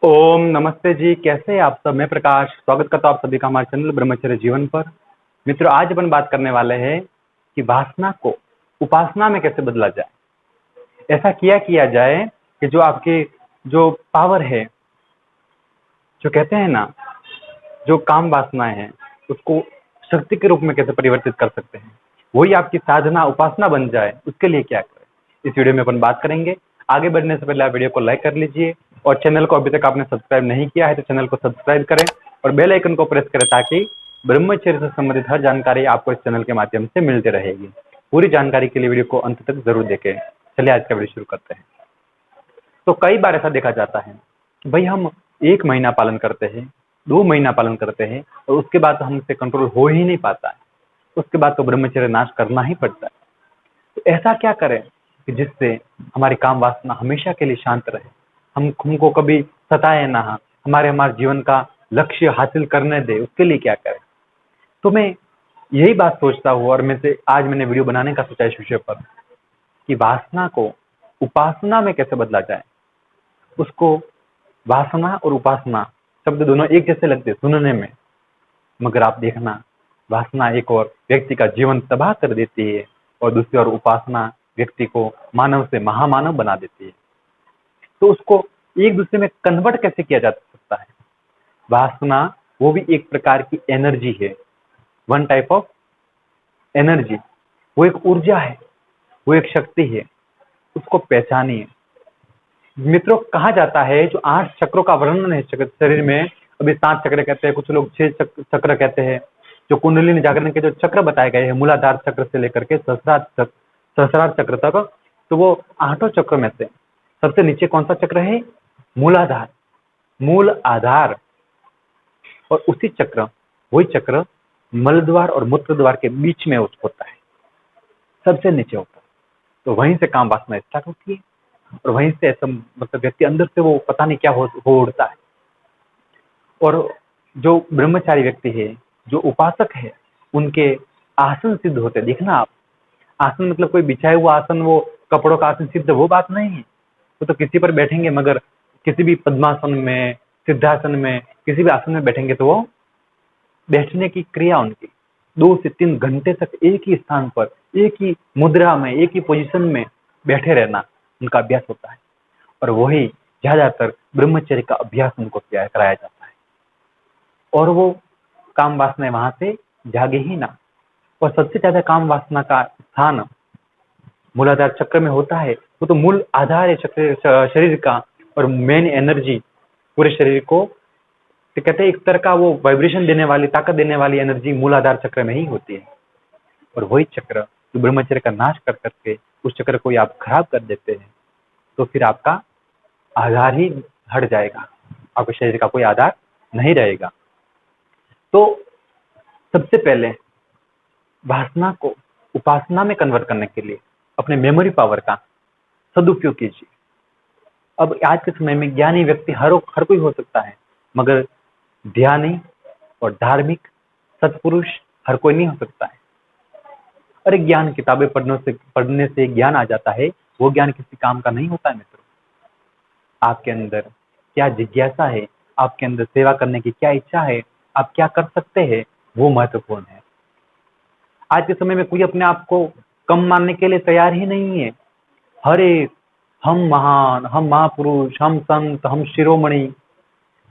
ओम नमस्ते जी। कैसे हैं आप सब? मैं प्रकाश स्वागत करता हूँ आप सभी का हमारे चैनल ब्रह्मचर्य जीवन पर। मित्रों, आज अपन बात करने वाले हैं कि वासना को उपासना में कैसे बदला जाए। ऐसा किया किया जाए कि जो आपके जो पावर है, जो कहते हैं ना, जो काम वासनाएं हैं, उसको शक्ति के रूप में कैसे परिवर्तित कर सकते हैं, वही आपकी साधना उपासना बन जाए। उसके लिए क्या करें, इस वीडियो में अपन बात करेंगे। आगे बढ़ने से पहले आप वीडियो को लाइक कर लीजिए और चैनल को अभी तक आपने सब्सक्राइब नहीं किया है तो चैनल को सब्सक्राइब करें और बेल आइकन को प्रेस करें ताकि ब्रह्मचर्य से संबंधित हर जानकारी आपको इस चैनल के माध्यम से मिलती रहेगी। पूरी जानकारी के लिए वीडियो को अंत तक जरूर देखें। चलिए आज का वीडियो शुरू करते हैं। तो कई बार ऐसा देखा जाता है कि भाई हम 1 महीना पालन करते हैं, 2 महीना पालन करते हैं और उसके बाद तो हमसे कंट्रोल हो ही नहीं पाता है। उसके बाद तो ब्रह्मचर्य नाश करना ही पड़ता है। तो ऐसा क्या करें कि जिससे हमारी काम वासना हमेशा के लिए शांत रहे, हम हमको कभी सताए ना, हमारे जीवन का लक्ष्य हासिल करने दे। उसके लिए क्या करें? तो मैं यही बात सोचता हूँ और आज मैंने वीडियो बनाने का सोचा इस विषय पर कि वासना को उपासना में कैसे बदला जाए। उसको वासना और उपासना शब्द दोनों एक जैसे लगते सुनने में, मगर आप देखना, वासना एक और व्यक्ति का जीवन तबाह कर देती है और दूसरी ओर उपासना व्यक्ति को मानव से महामानव बना देती है। तो उसको एक दूसरे में कन्वर्ट कैसे किया जा सकता है? वासना वो भी एक प्रकार की एनर्जी है, वन टाइप ऑफ एनर्जी। वो एक ऊर्जा है, वो एक शक्ति है। उसको पहचानिए। मित्रों, कहा जाता है जो 8 चक्रों का वर्णन है शरीर में, अभी 7 चक्र कहते हैं, कुछ लोग 6 चक्र कहते हैं। जो कुंडलिनी जागरण के जो चक्र बताए गए हैं, मूलाधार चक्र से लेकर के सहस्रार चक्र तक, तो वो 8 चक्र में से सबसे नीचे कौन सा चक्र है? मूलाधार, मूल आधार। और उसी चक्र, वही चक्र मल द्वार और मूत्र द्वार के बीच में होता है, सबसे नीचे होता है। तो वहीं से काम वासना स्टार्ट होती है और वहीं से ऐसा मतलब व्यक्ति अंदर से वो पता नहीं क्या हो उड़ता है। और जो ब्रह्मचारी व्यक्ति है, जो उपासक है, उनके आसन सिद्ध होते हैं। देखना आप, आसन मतलब कोई बिछाया हुआ आसन, वो कपड़ों का आसन सिद्ध, वो बात नहीं है। वो तो किसी पर बैठेंगे, मगर किसी भी पद्मासन में, सिद्धासन में, किसी भी आसन में बैठेंगे तो वो बैठने की क्रिया उनकी 2 से 3 घंटे तक एक ही स्थान पर, एक ही मुद्रा में, एक ही पोजीशन में बैठे रहना उनका अभ्यास होता है। और वही ज्यादातर ब्रह्मचर्य का अभ्यास उनको कराया जाता है और वो काम वासना वहां से जागे ही ना। और सबसे ज्यादा काम वासना का स्थान मूलाधार चक्र में होता है। वो तो मूल आधार है शरीर का और मेन एनर्जी पूरे शरीर को, तो कहते हैं एक तरह का वो वाइब्रेशन देने वाली, ताकत देने वाली एनर्जी मूलाधार चक्र में ही होती है। और वही चक्र जो ब्रह्मचर्य का नाश कर करके उस चक्र को आप खराब कर देते हैं, तो फिर आपका आधार ही हट जाएगा, आपके शरीर का कोई आधार नहीं रहेगा। तो सबसे पहले वासना को उपासना में कन्वर्ट करने के लिए अपने मेमोरी पावर का सदुपयोग कीजिए। अब आज के समय में ज्ञानी व्यक्ति हर कोई हो सकता है, मगर ध्यानी और धार्मिक सत्पुरुष हर कोई नहीं हो सकता है। अरे ज्ञान किताबें पढ़ने से ज्ञान आ जाता है, वो ज्ञान किसी काम का नहीं होता है। मित्रों, आपके अंदर क्या जिज्ञासा है, आपके अंदर सेवा करने की क्या इच्छा है, आप क्या कर सकते हैं, वो महत्वपूर्ण है। आज के समय में कोई अपने आप को कम मानने के लिए तैयार ही नहीं है। हर एक हम महान, हम महापुरुष, हम संत, हम शिरोमणि,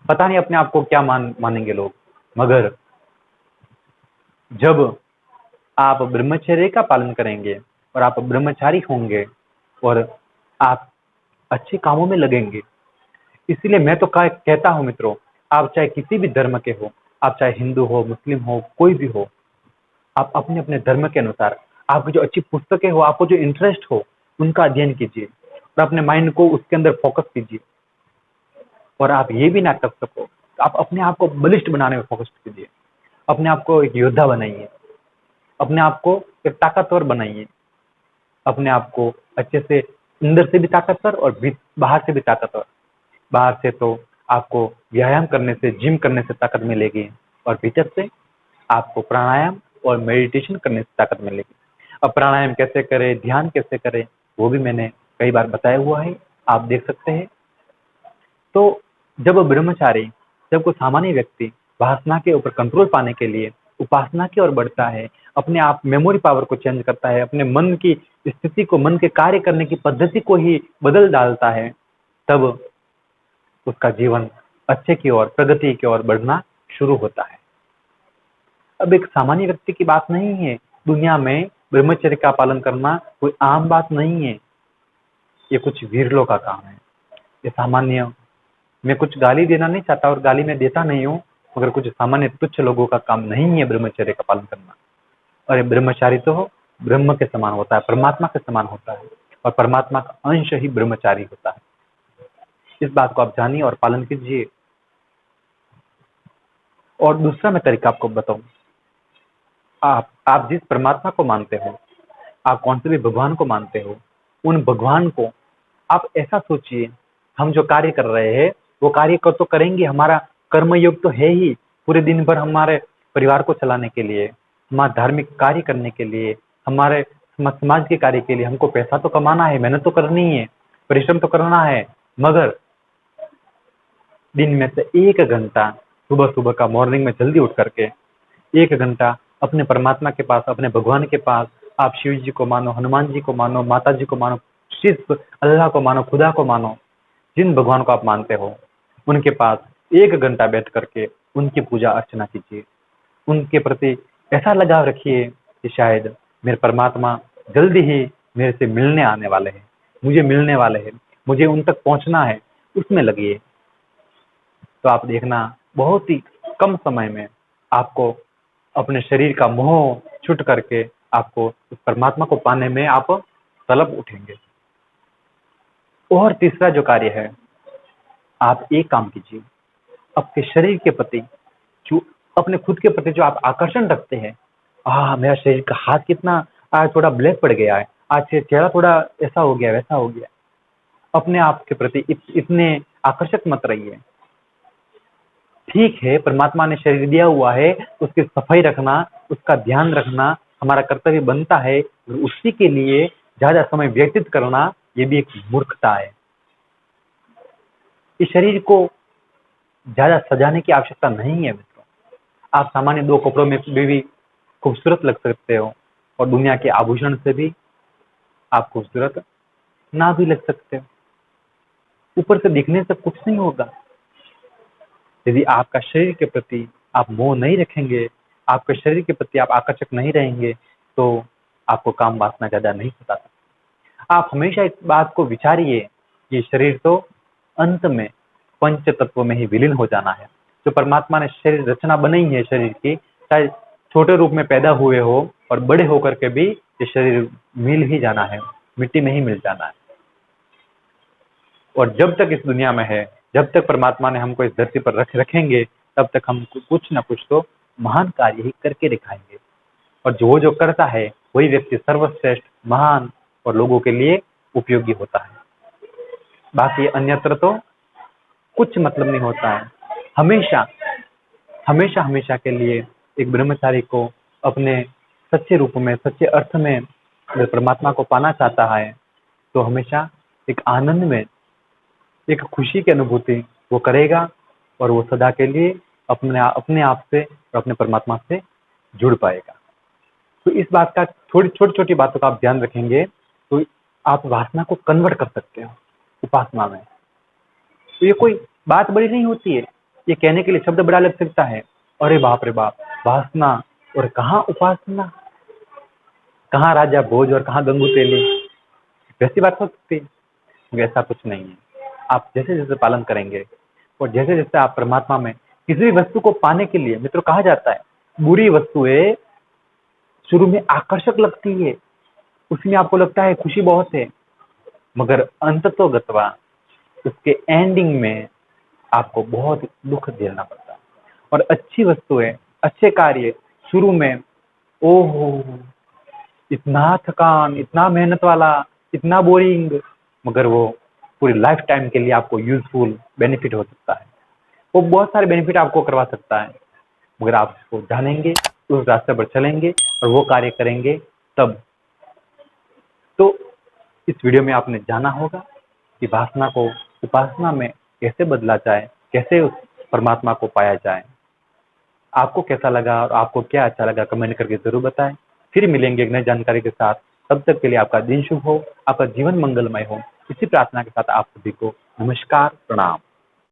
पता नहीं अपने आप को क्या मानेंगे लोग। मगर जब आप ब्रह्मचर्य का पालन करेंगे और आप ब्रह्मचारी होंगे और आप अच्छे कामों में लगेंगे, इसीलिए मैं तो कहता हूं मित्रों, आप चाहे किसी भी धर्म के हो, आप चाहे हिंदू हो, मुस्लिम हो, कोई भी हो, आप अपने अपने धर्म के अनुसार आपकी जो अच्छी पुस्तकें हो, आपको जो इंटरेस्ट हो, उनका अध्ययन कीजिए और अपने माइंड को उसके अंदर फोकस कीजिए। और आप ये भी ना कर सको, आप अपने आप को बलिष्ठ बनाने में फोकस कीजिए। अपने आप को एक योद्धा बनाइए, अपने आप को एक ताकतवर बनाइए, अपने आप को अच्छे से अंदर से भी ताकतवर और बाहर से भी ताकतवर। बाहर से तो आपको व्यायाम करने से, जिम करने से ताकत मिलेगी और भीतर से आपको प्राणायाम और मेडिटेशन करने से ताकत मिलेगी। अब प्राणायाम कैसे करें, ध्यान कैसे करें, वो भी मैंने कई बार बताया हुआ है, आप देख सकते हैं। तो जब ब्रह्मचारी, जब कोई सामान्य व्यक्ति वासना के ऊपर कंट्रोल पाने के लिए उपासना की ओर बढ़ता है, अपने आप मेमोरी पावर को चेंज करता है, अपने मन की स्थिति को, मन के कार्य करने की पद्धति को ही बदल डालता है, तब उसका जीवन अच्छे की ओर, प्रगति की ओर बढ़ना शुरू होता है। अब एक सामान्य व्यक्ति की बात नहीं है, दुनिया में ब्रह्मचर्य का पालन करना कोई आम बात नहीं है, ये कुछ वीरलों का काम है। ये सामान्य, मैं कुछ गाली देना नहीं चाहता और गाली मैं देता नहीं हूँ, मगर कुछ सामान्य तुच्छ लोगों का काम नहीं है ब्रह्मचर्य का पालन करना। और ये ब्रह्मचारी तो ब्रह्म के समान होता है, परमात्मा के समान होता है, और परमात्मा का अंश ही ब्रह्मचारी होता है। इस बात को आप जानिए और पालन कीजिए। और दूसरा मैं तरीका आपको बताऊं, आप जिस परमात्मा को मानते हो, आप कौन से भी भगवान को मानते हो, उन भगवान को आप ऐसा सोचिए, हम जो कार्य कर रहे हैं वो कार्य कर तो करेंगे, हमारा कर्मयोग तो है ही, पूरे दिन भर हमारे परिवार को चलाने के लिए, हमारा धार्मिक कार्य करने के लिए, हमारे समाज के कार्य के लिए हमको पैसा तो कमाना है, मेहनत तो करनी है, परिश्रम तो करना है, मगर दिन में से 1 घंटा सुबह सुबह का मॉर्निंग में जल्दी उठ करके 1 घंटा अपने परमात्मा के पास, अपने भगवान के पास, आप शिव जी को मानो, हनुमान जी को मानो, माता जी को मानो, सिर्फ अल्लाह को मानो, खुदा को मानो, जिन भगवान को आप मानते हो उनके पास 1 घंटा बैठ करके उनकी पूजा अर्चना कीजिए। उनके प्रति ऐसा लगाव रखिए कि शायद मेरे परमात्मा जल्दी ही मेरे से मिलने आने वाले हैं, मुझे मिलने वाले हैं, मुझे उन तक पहुंचना है, उसमें लगिए। तो आप देखना बहुत ही कम समय में आपको अपने शरीर का मोह छूट करके आपको उस परमात्मा को पाने में आप तलब उठेंगे। और तीसरा जो कार्य है, आप एक काम कीजिए, अपने शरीर के प्रति, जो अपने खुद के प्रति जो आप आकर्षण रखते हैं, मेरा शरीर का हाथ कितना आज थोड़ा ब्लैक पड़ गया है, आज से चेहरा थोड़ा ऐसा हो गया, वैसा हो गया, अपने आप के प्रति इतने आकर्षक मत रहिए। ठीक है, परमात्मा ने शरीर दिया हुआ है, उसकी सफाई रखना, उसका ध्यान रखना हमारा कर्तव्य बनता है, और उसी के लिए ज्यादा समय व्यतीत करना ये भी एक मूर्खता है। इस शरीर को ज्यादा सजाने की आवश्यकता नहीं है मित्रों। आप सामान्य 2 कपड़ों में भी खूबसूरत लग सकते हो, और दुनिया के आभूषण से भी आप खूबसूरत ना भी लग सकते हो। ऊपर से दिखने से कुछ नहीं होगा। यदि आपका शरीर के प्रति आप मोह नहीं रखेंगे, आपके शरीर के प्रति आप आकर्षक नहीं रहेंगे, तो आपको काम वासना ज्यादा नहीं सता सकती। आप हमेशा इस बात को विचारिए कि शरीर तो अंत में पंच तत्व में ही विलीन हो जाना है। जो परमात्मा ने शरीर रचना बनाई है शरीर की, चाहे छोटे रूप में पैदा हुए हो और बड़े होकर के भी ये शरीर मिल ही जाना है, मिट्टी में ही मिल जाना है। और जब तक इस दुनिया में है, जब तक परमात्मा ने हमको इस धरती पर रखेंगे, तब तक हम कुछ ना कुछ तो महान कार्य ही करके दिखाएंगे। और जो करता है वही व्यक्ति सर्वश्रेष्ठ, महान और लोगों के लिए उपयोगी होता है। बाकी अन्यत्र तो कुछ मतलब नहीं होता है। हमेशा हमेशा हमेशा के लिए एक ब्रह्मचारी को अपने सच्चे रूप में, सच्चे अर्थ में अगर परमात्मा को पाना चाहता है, तो हमेशा एक आनंद में, एक खुशी की अनुभूति वो करेगा, और वो सदा के लिए अपने आप से और अपने परमात्मा से जुड़ पाएगा। तो इस बात का, छोटी छोटी बातों का आप ध्यान रखेंगे तो आप वासना को कन्वर्ट कर सकते हो उपासना में। तो ये कोई बात बड़ी नहीं होती है, ये कहने के लिए शब्द बड़ा लग सकता है, अरे बाप रे बाप, वासना और कहाँ उपासना, कहाँ राजा भोज और कहाँ गंगू तेली, वैसी बात हो सकती है? वैसा कुछ नहीं है। आप जैसे जैसे पालन करेंगे और जैसे जैसे आप परमात्मा में किसी भी वस्तु को पाने के लिए, मित्रों कहा जाता है बुरी वस्तुएं शुरू में आकर्षक लगती है, उसमें आपको लगता है खुशी बहुत है, मगर अंततोगत्वा उसके एंडिंग में आपको बहुत दुख झेलना पड़ता है। और अच्छी वस्तुएं, अच्छे कार्य शुरू में ओहो इतना थकान, इतना मेहनत वाला, इतना बोरिंग, मगर वो पूरी लाइफ टाइम के लिए आपको यूजफुल बेनिफिट हो सकता है। वो बहुत सारे बेनिफिट आपको करवा सकता है, मगर आप उसको जानेंगे, उस रास्ते पर चलेंगे और वो कार्य करेंगे तब। तो इस वीडियो में आपने जाना होगा कि वासना को उपासना में कैसे बदला जाए, कैसे उस परमात्मा को पाया जाए। आपको कैसा लगा और आपको क्या अच्छा लगा कमेंट करके जरूर बताएं। फिर मिलेंगे एक नई जानकारी के साथ। तब तक के लिए आपका दिन शुभ हो, आपका जीवन मंगलमय हो। इसी प्रार्थना के साथ आप सभी को नमस्कार, प्रणाम।